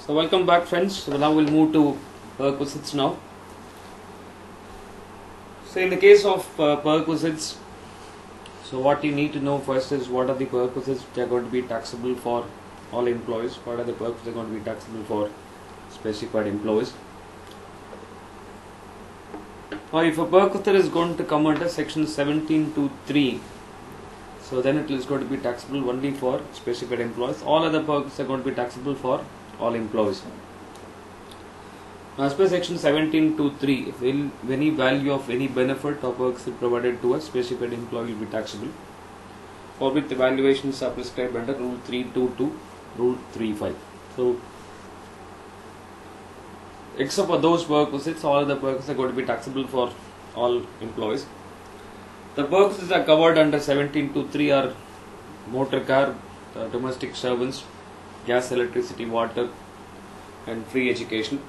So welcome back friends. So now we'll move to perquisites now. So in the case of perquisites, so what you need to know first is what are the perquisites which are going to be taxable for all employees, what are the perquisites that are going to be taxable for specified employees. Now if a perquisite is going to come under section 17(2)(3), so then it is going to be taxable only for specified employees. All other perquisites are going to be taxable for all employees. Now, as per section 17(2)(3), if any value of any benefit or perquisite provided to a specified employee will be taxable, for which the valuations are prescribed under Rule 3.2 to Rule 3.5. So, except for those perquisites, all other perquisites are going to be taxable for all employees. The perquisites are covered under 17(2)(3) are motor car, domestic servants, gas, electricity, water, and free education.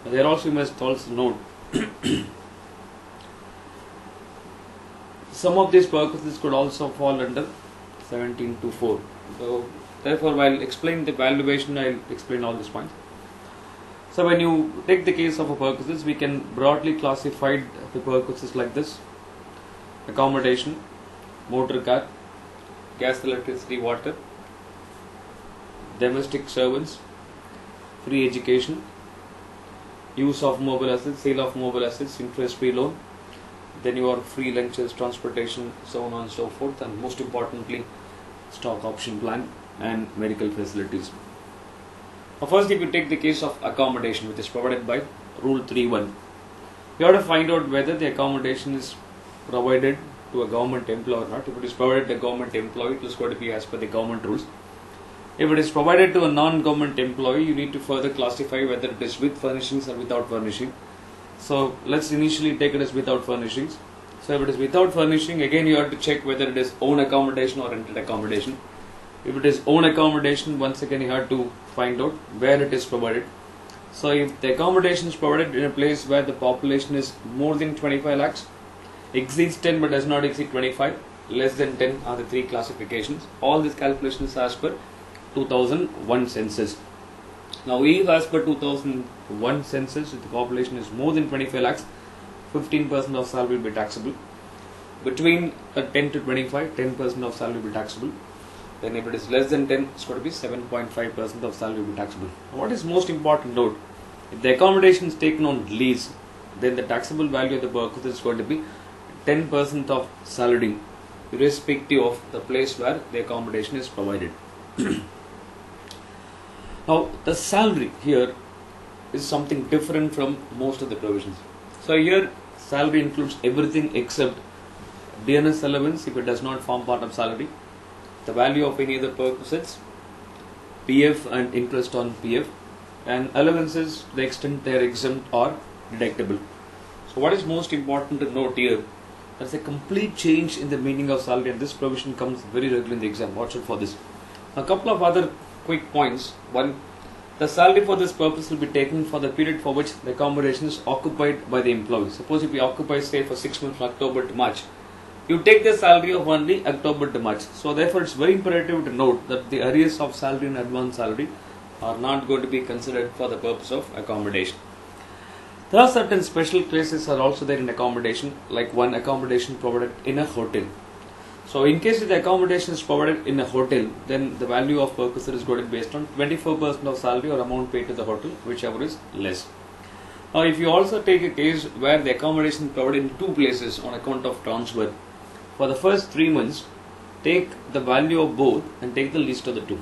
There also you must also note some of these perquisites could also fall under 17(2)(4). So therefore, while explaining the valuation, I will explain all these points. So when you take the case of a perquisites, we can broadly classify the perquisites like this: accommodation, motor car, gas, electricity, water, domestic servants, free education, use of mobile assets, sale of mobile assets, interest-free loan, then your free lunches, transportation, so on and so forth, and most importantly, stock option plan and medical facilities. Now first, if you take the case of accommodation, which is provided by Rule 3.1, you have to find out whether the accommodation is provided to a government employee or not. If it is provided to a government employee, it is going to be as per the government rules. If it is provided to a non-government employee, you need to further classify whether it is with furnishings or without furnishing. So let's initially take it as without furnishings. So if it is without furnishing, again you have to check whether it is own accommodation or rented accommodation. If it is own accommodation, once again you have to find out where it is provided. So if the accommodation is provided in a place where the population is more than 25 lakhs, exceeds 10 but does not exceed 25, less than 10 are the three classifications. All these calculations are as per 2001 census. Now, if as per 2001 census, if the population is more than 25 lakhs, 15% of salary will be taxable. Between 10 to 25, 10% of salary will be taxable. Then if it is less than 10, it's going to be 7.5% of salary will be taxable. What is most important note, if the accommodation is taken on lease, then the taxable value of the perquisite is going to be 10% of salary, irrespective of the place where the accommodation is provided. Now, the salary here is something different from most of the provisions. So here, salary includes everything except DNS allowance if it does not form part of salary, the value of any other perquisites, PF and interest on PF, and allowances to the extent they are exempt or deductible. So what is most important to note here, there is a complete change in the meaning of salary, and this provision comes very regularly in the exam. Watch out for this. A couple of other quick points. One, the salary for this purpose will be taken for the period for which the accommodation is occupied by the employee. Suppose if you occupy, say, for 6 months from October to March, you take the salary of only October to March. So therefore, it's very imperative to note that the arrears of salary and advance salary are not going to be considered for the purpose of accommodation. There are certain special cases are also there in accommodation, like one, accommodation provided in a hotel. So in case the accommodation is provided in a hotel, then the value of perquisite is going to be based on 24% of salary or amount paid to the hotel, whichever is less. Now if you also take a case where the accommodation is provided in two places on account of transfer, for the first 3 months, take the value of both and take the least of the two.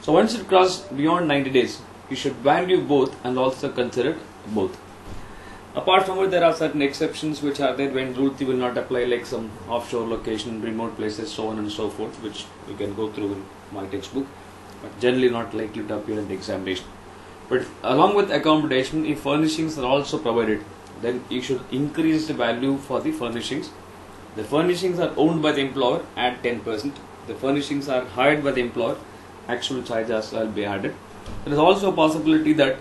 So once it crosses beyond 90 days, you should value both and also consider both. Apart from it, there are certain exceptions which are there when Rule 3 will not apply, like some offshore location, remote places, so on and so forth, which you can go through in my textbook, but generally not likely to appear in the examination. But along with accommodation, if furnishings are also provided, then you should increase the value for the furnishings. The furnishings are owned by the employer, add 10%. The furnishings are hired by the employer, actual charges will be added. There is also a possibility that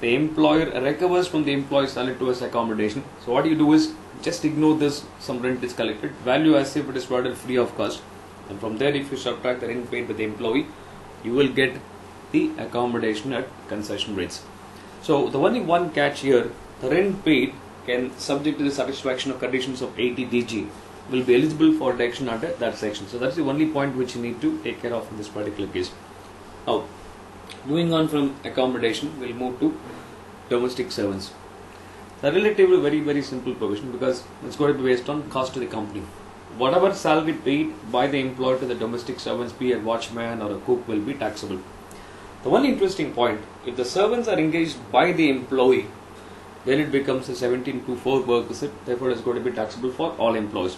the employer recovers from the employee's salary towards accommodation. So what you do is just ignore this, some rent is collected, value as if it is provided free of cost, and from there if you subtract the rent paid by the employee, you will get the accommodation at concession rates. So the only one catch here, the rent paid can, subject to the satisfaction of conditions of 80 DG, will be eligible for deduction under that section. So that's the only point which you need to take care of in this particular case. Now, moving on from accommodation, we'll move to domestic servants. A relatively very simple provision, because it's going to be based on cost to the company. Whatever salary paid by the employer to the domestic servants, be a watchman or a cook, will be taxable. The one interesting point, if the servants are engaged by the employee, then it becomes a 1724 perquisite, therefore it is going to be taxable for all employees.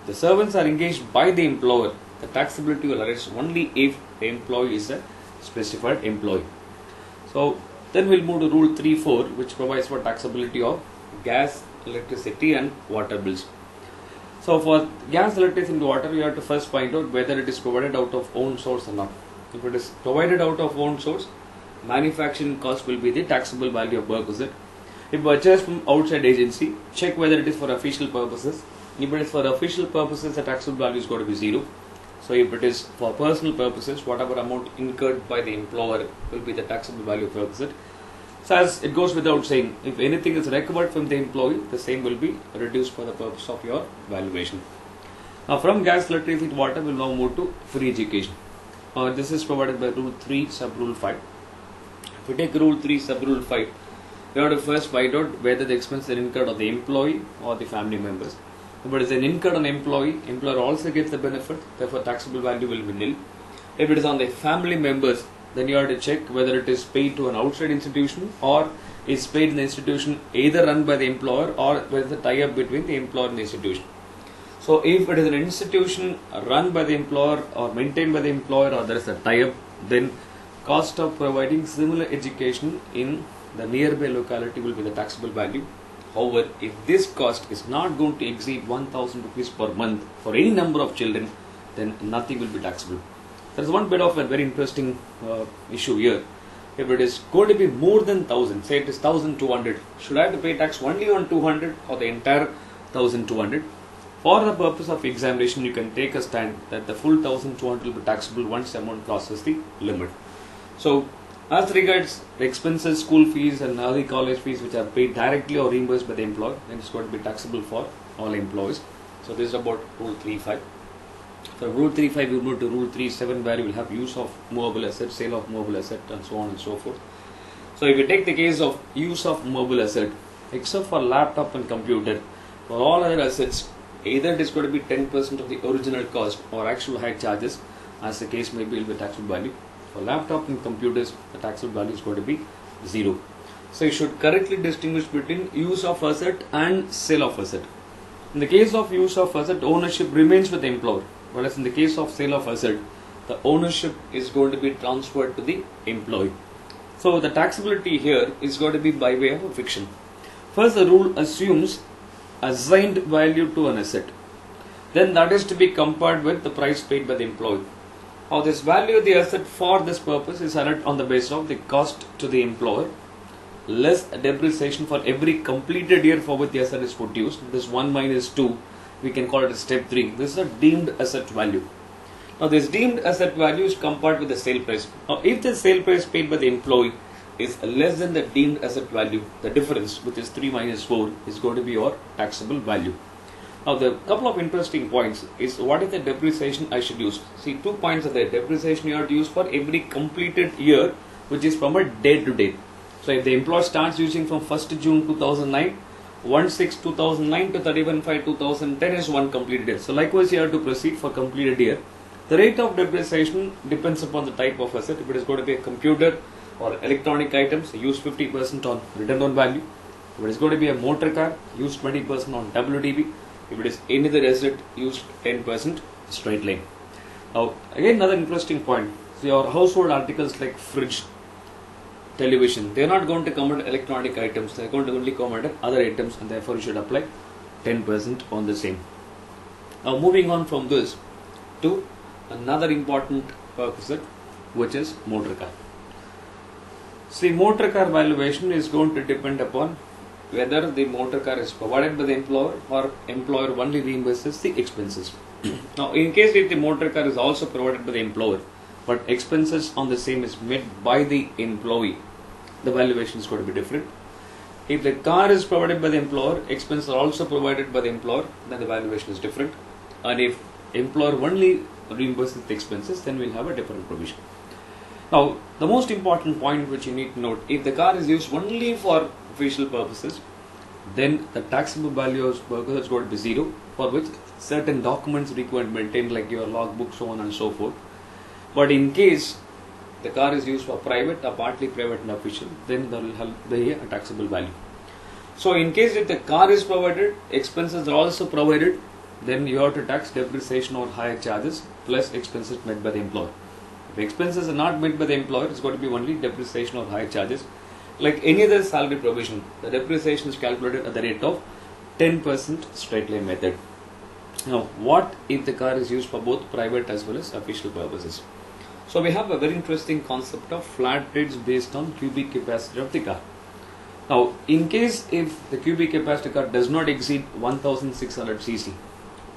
The servants are engaged by the employer, the taxability will arise only if the employee is a specified employee. So then we'll move to Rule 3.4, which provides for taxability of gas, electricity and water bills. So for gas, electricity and water, you have to first find out whether it is provided out of own source or not. If it is provided out of own source, manufacturing cost will be the taxable value of perquisite. If purchased from outside agency, check whether it is for official purposes. If it is for official purposes, the taxable value is going to be 0. So if it is for personal purposes, whatever amount incurred by the employer will be the taxable value of perquisite. So as it goes without saying, if anything is recovered from the employee, the same will be reduced for the purpose of your valuation. Now from gas, electricity, water, we'll now move to free education. This is provided by Rule 3, Sub Rule 5. If we take Rule 3, Sub Rule 5, we have to first find out whether the expense is incurred on the employee or the family members. If it is an incurred on employee, employer also gets the benefit, therefore taxable value will be nil. If it is on the family members, then you have to check whether it is paid to an outside institution or is paid in the institution either run by the employer or whether the tie-up between the employer and the institution. So if it is an institution run by the employer or maintained by the employer or there is a tie-up, then cost of providing similar education in the nearby locality will be the taxable value. However, if this cost is not going to exceed 1000 rupees per month for any number of children, then nothing will be taxable. There is one bit of a very interesting issue here. If it is going to be more than 1000, say it is 1200, should I have to pay tax only on 200 or the entire 1200? For the purpose of examination, you can take a stand that the full 1200 will be taxable once the amount crosses the limit. So, as regards the expenses, school fees and early college fees which are paid directly or reimbursed by the employer, then it's going to be taxable for all employees. So this is about Rule 3.5. For Rule 3.5, we move to Rule 3.7, where you will have use of movable asset, sale of movable asset and so on and so forth. So if you take the case of use of movable asset, except for laptop and computer, for all other assets, either it is going to be 10% of the original cost or actual high charges, as the case may be, will be taxable value. For laptop and computers, the taxable value is going to be 0. So you should correctly distinguish between use of asset and sale of asset. In the case of use of asset, ownership remains with the employer, whereas in the case of sale of asset, the ownership is going to be transferred to the employee. So the taxability here is going to be by way of a fiction. First, the rule assumes assigned value to an asset. Then that is to be compared with the price paid by the employee. Now this value of the asset for this purpose is added on the basis of the cost to the employer less depreciation for every completed year for which the asset is produced. This 1 minus 2, we can call it a step 3. This is a deemed asset value. Now this deemed asset value is compared with the sale price. Now if the sale price paid by the employee is less than the deemed asset value, the difference, which is 3 minus 4, is going to be your taxable value. Now the couple of interesting points is what is the depreciation I should use. See, 2 points are there. Depreciation you have to use for every completed year, which is from a date to date. So if the employer starts using from 1st June 2009, 1/6/2009 to 31/5/2010 is one completed year. So likewise you have to proceed for completed year. The rate of depreciation depends upon the type of asset. If it is going to be a computer or electronic items, use 50% on return on value. If it is going to be a motor car, use 20% on WDV. If it is any other asset, use 10% straight line. Now again another interesting point. So your household articles like fridge, television, they are not going to come under electronic items. They are going to only come under other items, and therefore you should apply 10% on the same. Now moving on from this to another important perquisite, which is motor car. See, motor car valuation is going to depend upon whether the motor car is provided by the employer or employer only reimburses the expenses. Now in case if the motor car is also provided by the employer, but expenses on the same is made by the employee, the valuation is going to be different. If the car is provided by the employer, expenses are also provided by the employer, then the valuation is different. And if employer only reimburses the expenses, then we'll have a different provision. Now, the most important point which you need to note, if the car is used only for official purposes, then the taxable value of workers is going to be zero, for which certain documents required maintained like your logbook, so on and so forth. But in case the car is used for private or partly private and official, then there will be a taxable value. So in case if the car is provided, expenses are also provided, then you have to tax depreciation or higher charges plus expenses made by the employer. If expenses are not made by the employer, it's going to be only depreciation or higher charges. Like any other salary provision, the depreciation is calculated at the rate of 10% straight line method. Now, what if the car is used for both private as well as official purposes? So we have a very interesting concept of flat rates based on cubic capacity of the car. Now, in case if the cubic capacity car does not exceed 1600 cc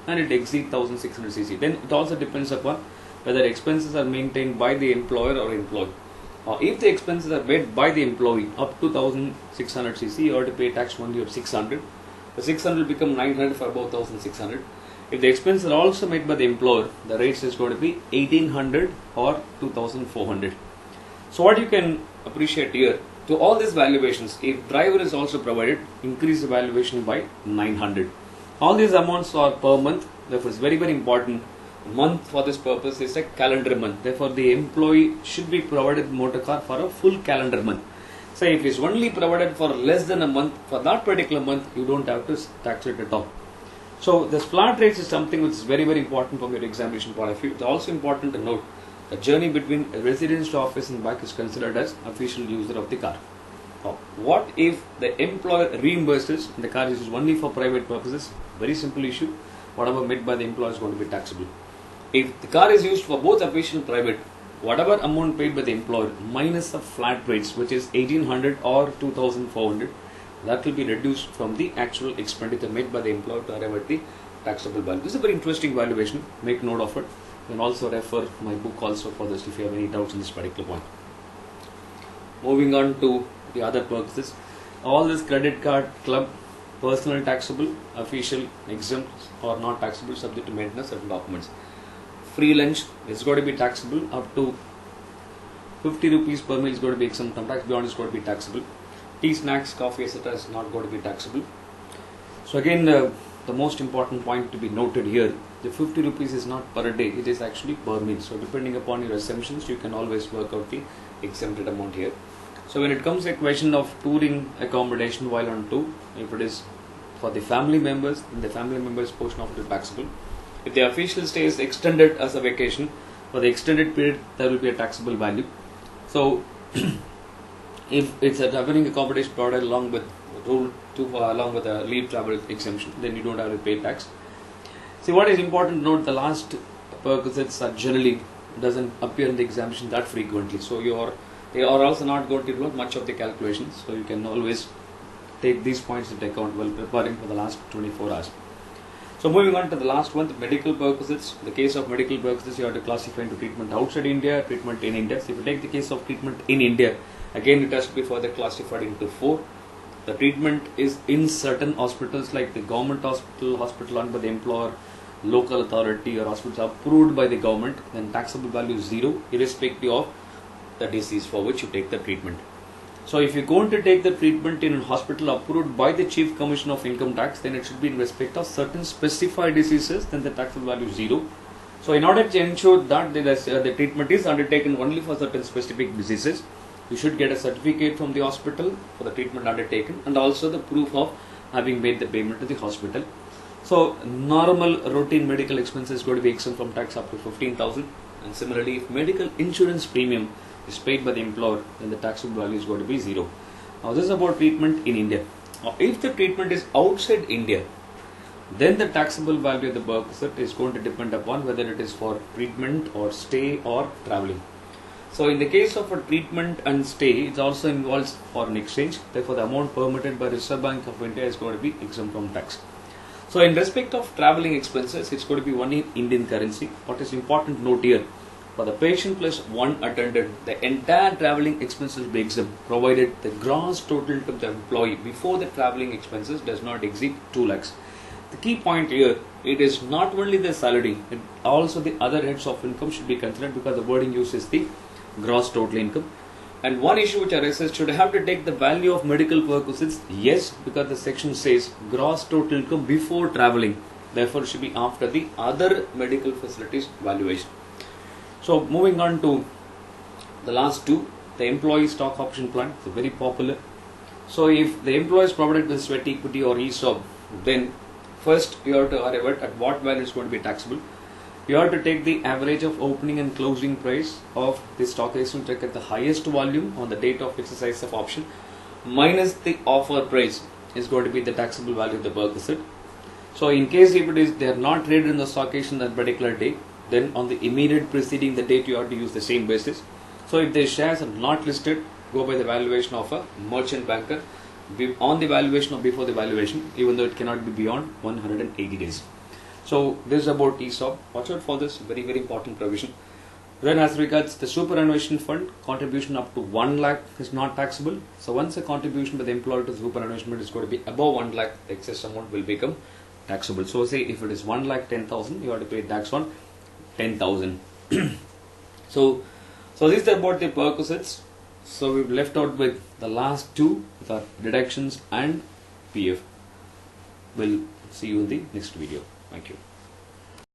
and it exceeds 1600 cc, then it also depends upon whether expenses are maintained by the employer or employee. If the expenses are made by the employee up to 1600 cc, you have to pay tax only of 600. The 600 will become 900 for about 1600. If the expenses are also made by the employer, the rates is going to be 1800 or 2400. So what you can appreciate here, to all these valuations, if driver is also provided, increase the valuation by 900. All these amounts are per month, therefore it's very important. Month for this purpose is a calendar month. Therefore, the employee should be provided motor car for a full calendar month. So, if it is only provided for less than a month, for that particular month, you don't have to tax it at all. So, this flat rates is something which is very important from your examination point of view. It's also important to note the journey between residence to office and back is considered as official user of the car. Now, what if the employer reimburses and the car is used only for private purposes? Very simple issue. Whatever made by the employer is going to be taxable. If the car is used for both official and private, whatever amount paid by the employer minus the flat rates, which is 1800 or 2400, that will be reduced from the actual expenditure made by the employer to arrive at the taxable value. This is a very interesting valuation. Make note of it. You can also refer my book also for this if you have any doubts in this particular point. Moving on to the other purposes. All this credit card, club, personal taxable, official, exempt or not taxable subject to maintenance certain documents. Free lunch is going to be taxable up to 50 rupees per meal is going to be exempt from tax, beyond is going to be taxable. Tea, snacks, coffee, etc. is not going to be taxable. So again, the most important point to be noted here, the 50 rupees is not per day, it is actually per meal. So depending upon your assumptions, you can always work out the exempted amount here. So when it comes to a question of touring accommodation while on tour, if it is for the family members, then the family members portion of it is taxable. If the official stay is extended as a vacation, for the extended period, there will be a taxable value. So if it's a traveling accommodation provided along with along with a leave travel exemption, then you don't have to pay tax. See, what is important to note, the last perquisites are generally doesn't appear in the examination that frequently. So they are also not going to do much of the calculations. So you can always take these points into account while preparing for the last 24 hours. So moving on to the last one, the medical perquisites. In the case of medical perquisites, you have to classify into treatment outside India, treatment in India. So if you take the case of treatment in India, again it has to be further classified into 4. The treatment is in certain hospitals like the government hospital owned by the employer, local authority or hospitals approved by the government, then taxable value is 0 irrespective of the disease for which you take the treatment. So if you're going to take the treatment in a hospital approved by the Chief Commissioner of Income Tax, then it should be in respect of certain specified diseases, then the taxable value is 0. So in order to ensure that the treatment is undertaken only for certain specific diseases, you should get a certificate from the hospital for the treatment undertaken and also the proof of having made the payment to the hospital. So normal routine medical expenses is going to be exempt from tax up to 15,000, and similarly if medical insurance premium is paid by the employer, then the taxable value is going to be 0. Now this is about treatment in India. Now if the treatment is outside India, then the taxable value of the perquisite is going to depend upon whether it is for treatment or stay or travelling. So in the case of a treatment and stay, it also involves foreign exchange. Therefore the amount permitted by Reserve Bank of India is going to be exempt from tax. So in respect of travelling expenses, it's going to be only Indian currency. What is important to note here, For the patient plus one attendant, the entire travelling expenses will be exempt, provided the gross total to the employee before the travelling expenses does not exceed 2 lakhs. The key point here, it is not only the salary, it also the other heads of income should be considered, because the wording used is the gross total income. And one issue which arises, should I have to take the value of medical perquisites? Yes, because the section says gross total income before travelling. Therefore, it should be after the other medical facilities valuation. So, moving on to the last two, the employee stock option plan. It's very popular. So, if the employee is provided with sweat equity or ESOP, then first you have to arrive at what value is going to be taxable. You have to take the average of opening and closing price of the stock exchange check at the highest volume on the date of exercise of option minus the offer price is going to be the taxable value of the perquisite. So in case if it is they are not traded in the stock exchange on that particular day, then on the immediate preceding the date you have to use the same basis. So if the shares are not listed, go by the valuation of a merchant banker on the valuation or before the valuation, even though it cannot be beyond 180 days. So this is about ESOP. Watch out for this very important provision. Then as regards the superannuation fund, contribution up to 1 lakh is not taxable. So once a contribution by the employer to the superannuation fund is going to be above 1 lakh, the excess amount will become taxable. So say if it is 1 lakh 10,000, you have to pay tax on 10,000. So this is about the perquisites. So we've left out with the last two, the deductions and PF. We'll see you in the next video. Thank you.